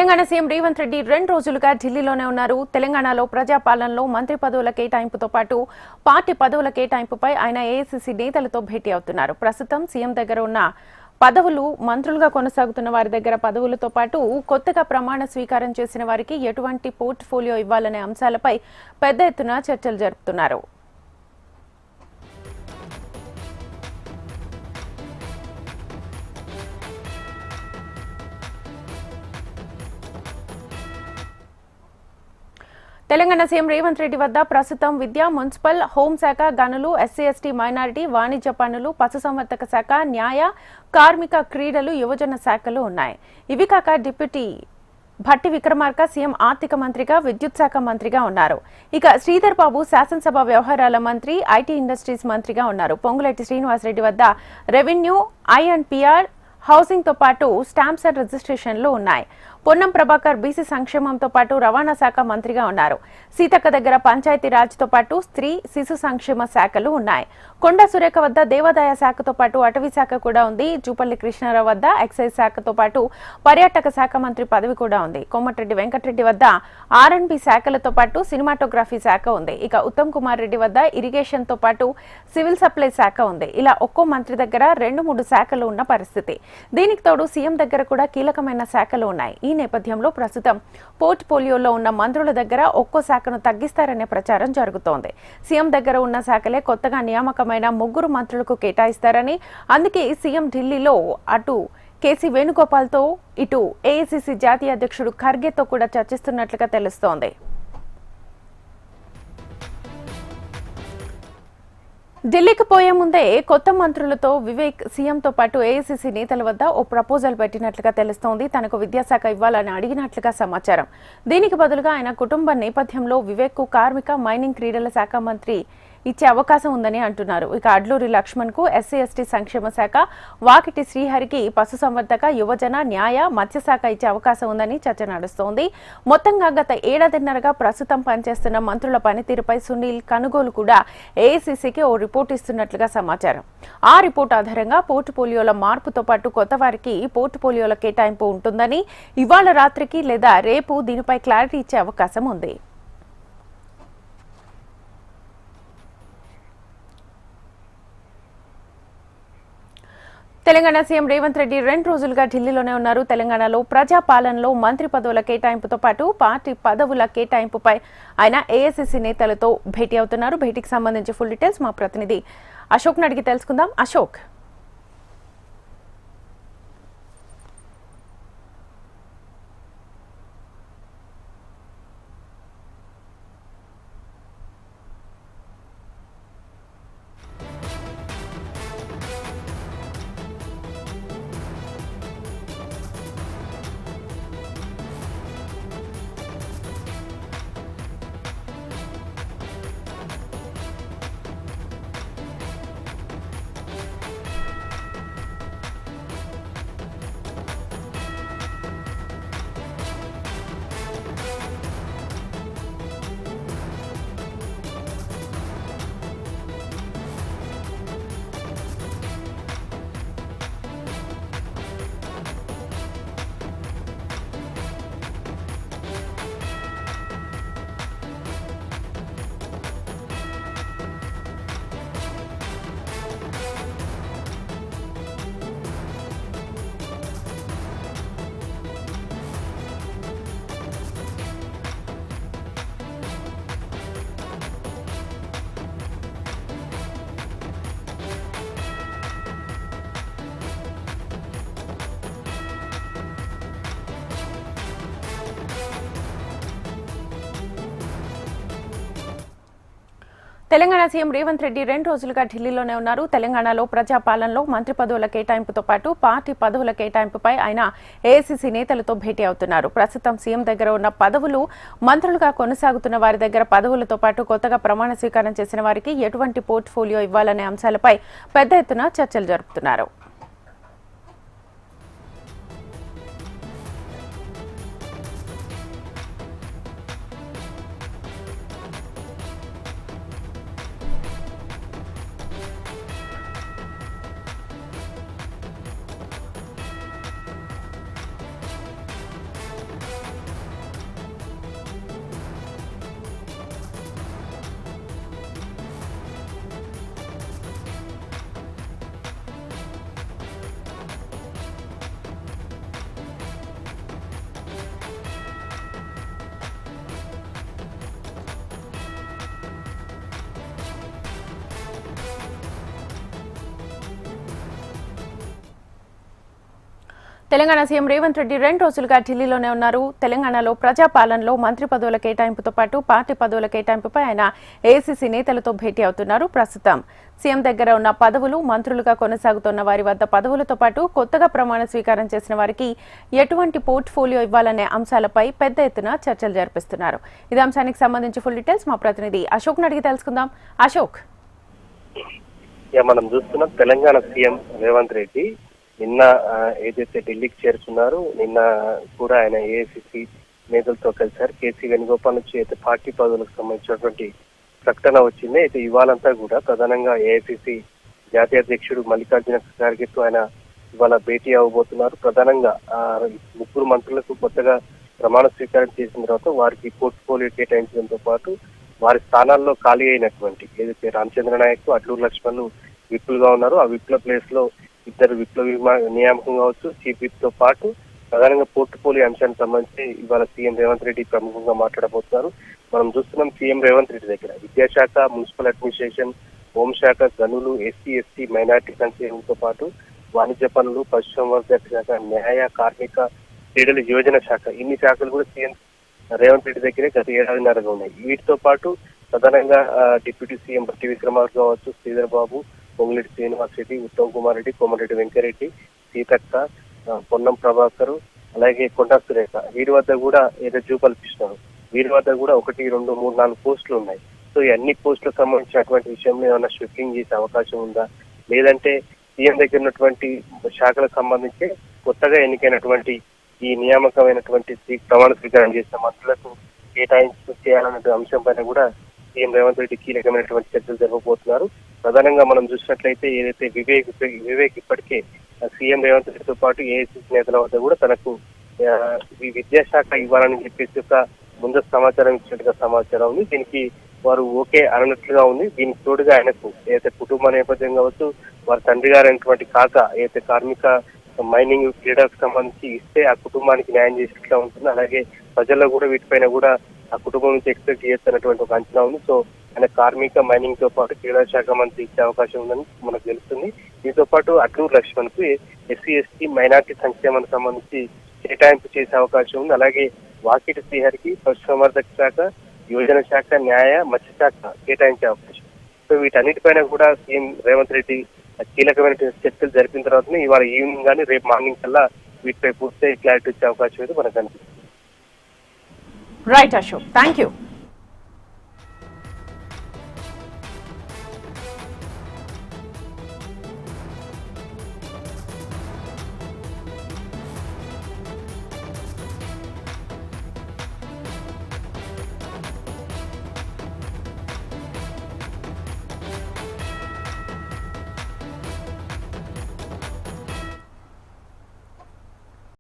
Telangana CM Revanth Reddy 2 రోజులుగా ఢిల్లీలోనే ఉన్నారు. తెలంగాణలో ప్రజాపాలనలో మంత్రి పదవుల కేటాయింపుతో పాటు పార్టీ పదవుల కేటాయింపుపై ఆయన ఏఐసీసీ నేతలతో భేటీ అవుతున్నారు. ప్రస్తుతం సీఎం దగ్గర ఉన్న పదవులు మంత్రులుగా కొనసాగుతున్న వారి దగ్గర పదవులతో పాటు కొత్తగా ప్రమాణ స్వీకారం చేసిన వారికి ఎటువంటి పోర్ట్ఫోలియో ఇవ్వాలనే అంశాలపై పెద్ద ఎత్తున చర్చలు జరుపుతున్నారు. తెలంగాణ సీఎం రేవంత్ రెడ్డి వద్ద ప్రస్తుతం విద్యా, మున్సిపల్, హోంశాఖ, గనులు, ఎస్సీ/ఎస్టీ, మైనారిటీ, వాణిజ్య పన్నులు, పశుసంవర్ధక శాఖ, న్యాయ, కార్మిక, క్రీడలు, యువజన శాఖలు ఉన్నాయి. ఇవి కాక డిప్యూటీ భట్టి విక్రమార్క సీఎం ఆర్థిక మంత్రిగా, విద్యుత్ శాఖ మంత్రిగా ఉన్నారు. ఇక శ్రీధర్ బాబు శాసనసభ వ్యవహారాల మంత్రి, ఐటీ ఇండస్ట్రీస్ మంత్రిగా ఉన్నారు. పొంగులేటి శ్రీనివాసరెడ్డి వద్ద రెవెన్యూ, ఐ&పిఆర్, హౌసింగ్ తో పాటు స్టాంప్స్ అండ్ రిజిస్ట్రేషన్లు ఉన్నాయి. పొన్నం ప్రభాకర్ బీసీ సంక్షేమంతో పాటు రవాణా శాఖ మంత్రిగా ఉన్నారు. సీతక్క దగ్గర పంచాయతీరాజ్ తో పాటు స్త్రీ, శిశు సంక్షేమ శాఖలు ఉన్నాయి. కొండ సురేఖ వద్ద దేవాదాయ శాఖతో పాటు అటవీ శాఖ కూడా ఉంది. జూపల్లి కృష్ణారావు వద్ద ఎక్సైజ్ శాఖతో పాటు పర్యాటక శాఖ మంత్రి పదవి కూడా ఉంది. కోమటిరెడ్డి వెంకటరెడ్డి వద్ద ఆర్&బి శాఖలతో పాటు సినిమాటోగ్రఫీ శాఖ ఉంది. ఇక ఉత్తమ్ కుమార్ రెడ్డి వద్ద ఇరిగేషన్ తో పాటు సివిల్ సప్లై శాఖ ఉంది. ఇలా ఒక్కో మంత్రి దగ్గర 2-3 శాఖలు ఉన్న పరిస్థితి. దీనికి తోడు సీఎం దగ్గర కూడా కీలకమైన శాఖలు ఉన్నాయి. ఈ నేపథ్యంలో ప్రస్తుతం పోర్ట్ఫోలియోలో ఉన్న మంత్రుల దగ్గర ఒక్కో శాఖను తగ్గిస్తారనే ప్రచారం జరుగుతోంది. సీఎం దగ్గర ఉన్న శాఖలే కొత్తగా నియామకమైన 3 మంత్రులకు కేటాయిస్తారని, అందుకే సీఎం ఢిల్లీలో అటు కేసీ వేణుగోపాల్తో ఇటు ఏఐసీసీ జాతీయ అధ్యక్షుడు ఖర్గేతో కూడా చర్చిస్తున్నట్లుగా తెలుస్తోంది. ఢిల్లీకి పోయే ముందే కొత్త మంత్రులతో వివేక్ సీఎంతో పాటు ఏఐసీసీ నేతల వద్ద ఓ ప్రపోజల్ పెట్టినట్లుగా తెలుస్తోంది. తనకు విద్యాశాఖ ఇవ్వాలని అడిగినట్లుగా సమాచారం. దీనికి బదులుగా ఆయన కుటుంబ నేపథ్యంలో వివేక్ కు కార్మిక, మైనింగ్, క్రీడల శాఖ మంత్రి ఇచ్చే అవకాశం ఉందని అంటున్నారు. ఇక అడ్లూరి లక్ష్మణ్ కు ఎస్సీ/ఎస్టీ సంక్షేమ శాఖ, వాకిటి శ్రీహరికి పశుసంవర్ధక, యువజన, న్యాయ, మత్స్యశాఖ ఇచ్చే అవకాశం ఉందని చర్చ నడుస్తోంది. మొత్తంగా గత 7.5 ప్రస్తుతం పనిచేస్తున్న మంత్రుల పనితీరుపై సునీల్ కనుగోలు కూడా ఏఐసీసీకి ఓ రిపోర్ట్ ఇస్తున్నట్లుగా సమాచారం. ఆ రిపోర్ట్ ఆధారంగా పోర్ట్ఫోలియోల మార్పుతో పాటు కొత్త వారికి పోర్ట్ఫోలియోల కేటాయింపు ఉంటుందని, ఇవాళ రాత్రికి లేదా రేపు దీనిపై క్లారిటీ ఇచ్చే అవకాశం ఉంది. తెలంగాణ సీఎం రేవంత్ రెడ్డి 2 రోజులుగా ఢిల్లీలోనే ఉన్నారు. తెలంగాణలో ప్రజాపాలనలో మంత్రి పదవుల కేటాయింపుతో పాటు పార్టీ పదవుల కేటాయింపుపై ఆయన ఏఐసీసీ నేతలతో భేటీ అవుతున్నారు. భేటీకి సంబంధించి ఫుల్ డీటెయిల్స్ మా ప్రతినిధి అశోక్ని అడిగి తెలుసుకుందాం. అశోక్, తెలంగాణ సీఎం రేవంత్ రెడ్డి 2 రోజులుగా ఢిల్లీలోనే ఉన్నారు. తెలంగాణలో ప్రజాపాలనలో మంత్రి పదవుల కేటాయింపుతో పాటు పార్టీ పదవుల కేటాయింపుపై ఆయన ఏఐసీసీ నేతలతో భేటీ అవుతున్నారు. ప్రస్తుతం సీఎం దగ్గర ఉన్న పదవులు మంత్రులుగా కొనసాగుతున్న వారి దగ్గర పదవులతో పాటు కొత్తగా ప్రమాణ స్వీకారం చేసిన వారికి ఎటువంటి పోర్ట్ఫోలియో ఇవ్వాలనే అంశాలపై పెద్ద ఎత్తున చర్చలు జరుపుతున్నారు. తెలంగాణ సీఎం రేవంత్ రెడ్డి 2 రోజులుగా ఢిల్లీలోనే ఉన్నారు. తెలంగాణలో ప్రజాపాలనలో మంత్రి పదవుల కేటాయింపుతో పాటు పార్టీ పదవుల కేటాయింపుపై ఆయన ఏఐసీసీ నేతలతో భేటీ అవుతున్నారు. ప్రస్తుతం సీఎం దగ్గర ఉన్న పదవులు, మంత్రులుగా కొనసాగుతున్న వారి వద్ద పదవులతో పాటు కొత్తగా ప్రమాణ స్వీకారం చేసిన వారికి ఎటువంటి పోర్ట్ఫోలియో ఇవ్వాలనే అంశాలపై పెద్ద ఎత్తున చర్చలు జరిపిస్తున్నారు. ఇదే అంశానికి సంబంధించి ఫుల్ డీటెయిల్స్ మా ప్రతినిధి అశోక్ అడిగి తెలుసుకుందాం. అశోక్, మనం చూస్తున్నాం తెలంగాణ సీఎం రేవంత్ రెడ్డి నిన్న ఏదైతే ఢిల్లీకి చేరుకున్నారో నిన్న కూడా ఆయన ఏఐసీసీ నేతలతో కలిసారు. కేసీ వేణుగోపాల్ నుంచి అయితే పార్టీ పదవులకు సంబంధించినటువంటి ప్రకటన వచ్చింది. అయితే ఇవాళంతా కూడా ప్రధానంగా ఏఐసీసీ జాతీయ అధ్యక్షుడు మల్లికార్జున ఖర్గేతో ఆయన ఇవాళ భేటీ అవ్వబోతున్నారు. ప్రధానంగా ముగ్గురు మంత్రులకు కొత్తగా ప్రమాణ స్వీకారం చేసిన తర్వాత వారికి పోర్ట్ఫోలియో కేటాయించడంతో పాటు వారి స్థానాల్లో ఖాళీ అయినటువంటి ఏదైతే రామచంద్ర నాయక్, అడ్లూరు లక్ష్మణ్ విప్పులుగా ఉన్నారు, ఆ విప్ల ప్లేస్ లో ఇద్దరు విప్లవ నియామకం కావచ్చు, చీఫ్ విప్ తో పాటు ప్రధానంగా పోర్ట్ఫోలియో అంశానికి సంబంధించి ఇవాళ సీఎం రేవంత్ రెడ్డి ప్రముఖంగా మాట్లాడబోతున్నారు. మనం చూస్తున్నాం సీఎం రేవంత్ రెడ్డి దగ్గర విద్యాశాఖ, మున్సిపల్ అడ్మినిస్ట్రేషన్, హోంశాఖ, గనులు, ఎస్సీ మైనార్టీ సంక్షేమంతో పాటు వాణిజ్య పనులు, పశుసంవర్ధక శాఖ, న్యాయ, కార్మిక, క్రీడల యువజన శాఖ, ఇన్ని శాఖలు కూడా సీఎం రేవంత్ రెడ్డి దగ్గరే గత ఏడాదిన్నరగా ఉన్నాయి. వీటితో పాటు ప్రధానంగా డిప్యూటీ సీఎం బట్టి విక్రమార్క కావచ్చు, శ్రీధర్ బాబు, పొంగులేటి శ్రీనివాస్ రెడ్డి, ఉత్తమ్ కుమార్ రెడ్డి, కోమరెడ్డి వెంకరెడ్డి, సీతక్క, పొన్నం ప్రభాకర్, అలాగే కొండా సురేఖ, వీరి వద్ద కూడా ఏదో చూపల్పిస్తున్నారు. వీరి వద్ద కూడా 1, 2, 3, 4 పోస్టులు ఉన్నాయి. సో ఈ అన్ని పోస్టులకు సంబంధించినటువంటి విషయంలో ఏమైనా షిఫ్టింగ్ చేసే అవకాశం ఉందా, లేదంటే సీఎం దగ్గర ఉన్నటువంటి శాఖలకు సంబంధించి కొత్తగా ఎన్నికైనటువంటి ఈ నియామకమైనటువంటి ప్రమాణ స్వీకారం చేసిన మంత్రులకు కేటాయింపు చేయాలనే అంశం పైన కూడా సీఎం రేవంత్ రెడ్డి కీలకమైనటువంటి చర్చలు జరగబోతున్నారు. ప్రధానంగా మనం చూసినట్లయితే ఏదైతే వివేక్ ఇప్పటికే సీఎం రేవంత్ రెడ్డితో పాటు ఏఐసీసీ నేతల వద్ద కూడా తనకు ఈ విద్యాశాఖ ఇవ్వాలని చెప్పేసి ఒక ముందస్తు సమాచారం ఇచ్చినట్టుగా సమాచారం ఉంది. దీనికి వారు ఓకే అన్నట్లుగా ఉంది. దీనికి తోడుగా ఆయనకు ఏదైతే కుటుంబ నేపథ్యం కావచ్చు, వారి తండ్రి గారైనటువంటి కాక ఏదైతే కార్మిక, మైనింగ్, క్రీడలకు సంబంధించి ఇస్తే ఆ కుటుంబానికి న్యాయం చేసేట్లా ఉంటుంది. అలాగే ప్రజల్లో కూడా వీటిపైన కూడా ఆ కుటుంబం నుంచి ఎక్స్పెక్ట్ చేస్తున్నటువంటి ఒక అంచనా ఉంది. సో ఆయన కార్మిక, మైనింగ్ తో పాటు క్రీడా శాఖ మంత్రి ఇచ్చే అవకాశం ఉందని మనకు తెలుస్తుంది. దీంతో పాటు అడ్లూరు లక్ష్మణ్ కు ఎస్సీ మైనార్టీ సంక్షేమానికి సంబంధించి కేటాయింపు చేసే అవకాశం ఉంది. అలాగే వాకిటి శ్రీహరికి పశుసంవర్ధక శాఖ, యువజన శాఖ, న్యాయ, మత్స్య శాఖ కేటాయించే అవకాశం. సో వీటన్నిటిపైన కూడా సీఎం రేవంత్ రెడ్డి కీలకమైన చర్చలు జరిపిన తర్వాతనే ఇవాళ ఈవినింగ్ కానీ రేపు మార్నింగ్ కల్లా వీటిపై పూర్తి క్లారిటీ వచ్చే అవకాశం అయితే మనకు అనిపిస్తుంది. Right Ashok, thank you.